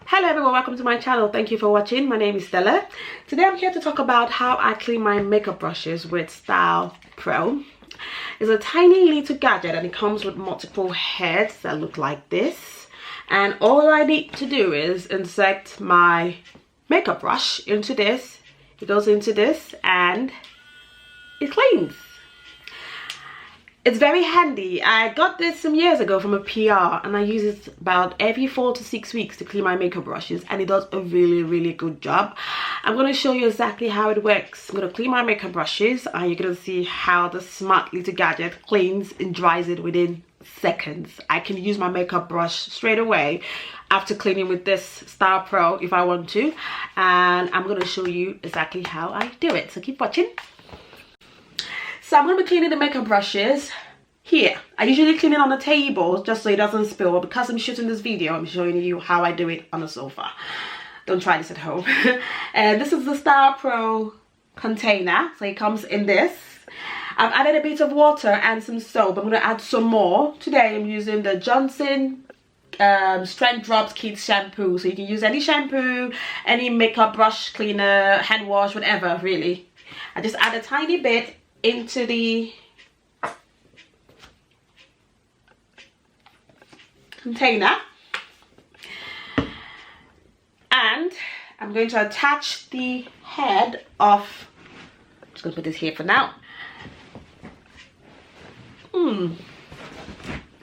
Hello everyone, welcome to my channel. Thank you for watching. My name is Stella. Today I'm here to talk about how I clean my makeup brushes with StylPro. It's a tiny little gadget and it comes with multiple heads that look like this. And all I need to do is insert my makeup brush into this. It goes into this and it cleans. It's very handy. I got this some years ago from a PR and I use it about every 4 to 6 weeks to clean my makeup brushes, and it does a really good job. I'm going to show you exactly how it works. I'm going to clean my makeup brushes and you're going to see how the smart little gadget cleans and dries it within seconds. I can use my makeup brush straight away after cleaning with this StylPro if I want to, and I'm going to show you exactly how I do it. So keep watching. So I'm going to be cleaning the makeup brushes here. I usually clean it on the table just so it doesn't spill, but because I'm shooting this video, I'm showing you how I do it on the sofa. Don't try this at home. And this is the StylPro container, so it comes in this. I've added a bit of water and some soap. I'm going to add some more. Today I'm using the Johnson Strength Drops Kids shampoo, so you can use any shampoo, any makeup brush cleaner, hand wash, whatever really. I just add a tiny bit into the container, and I'm going to attach the head of, I'm just going to put this here for now.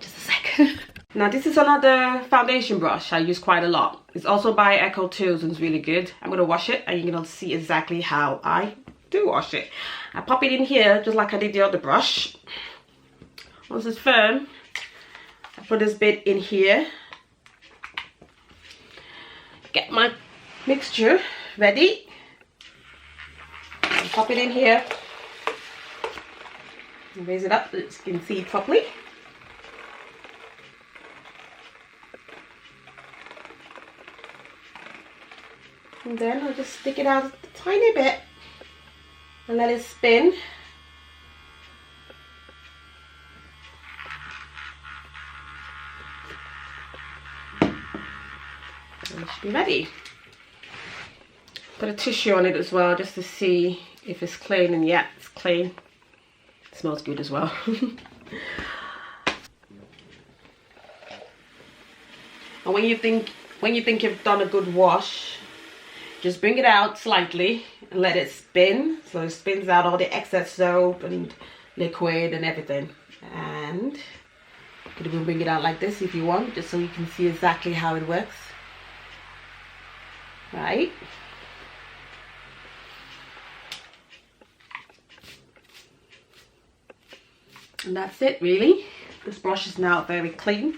Just a second. Now this is another foundation brush I use quite a lot. It's also by Echo Tools and it's really good. I'm going to wash it and you're going to see exactly how I do wash it. I pop it in here just like I did the other brush. Once it's firm, I put this bit in here, get my mixture ready, and pop it in here and raise it up so you can see it properly. And then I'll just stick it out a tiny bit and let it spin. And it should be ready. Put a tissue on it as well just to see if it's clean, and yeah, it's clean. It smells good as well. And when you think you've done a good wash, just bring it out slightly and let it spin, so it spins out all the excess soap and liquid and everything. And you can even bring it out like this if you want, just so you can see exactly how it works. Right? And that's it really. This brush is now very clean.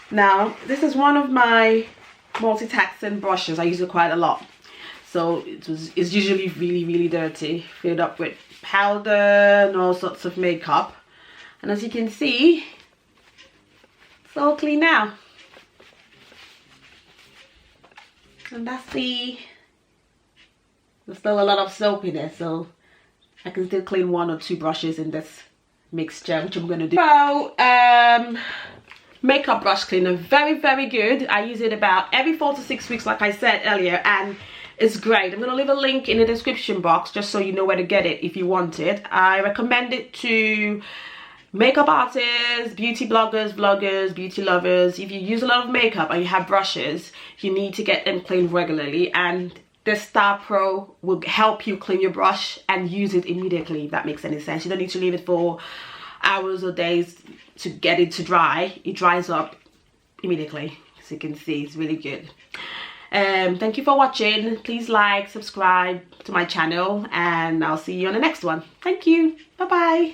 Now this is one of my multitasking brushes. I use it quite a lot, so it's usually really dirty, filled up with powder and all sorts of makeup, and as you can see, it's all clean now. And that's there's still a lot of soap in it, so I can still clean 1 or 2 brushes in this mixture, which I'm going to do. So makeup brush cleaner, very good. I use it about every 4 to 6 weeks like I said earlier, and it's great. I'm going to leave a link in the description box just so you know where to get it if you want it. I recommend it to makeup artists, beauty bloggers, vloggers, beauty lovers. If you use a lot of makeup and you have brushes, you need to get them cleaned regularly, and this StylPro will help you clean your brush and use it immediately, if that makes any sense. You don't need to leave it for hours or days to get it to dry. It dries up immediately, as you can see. It's really good. Thank you for watching. Please like, subscribe to my channel, and I'll see you on the next one. Thank you. Bye bye.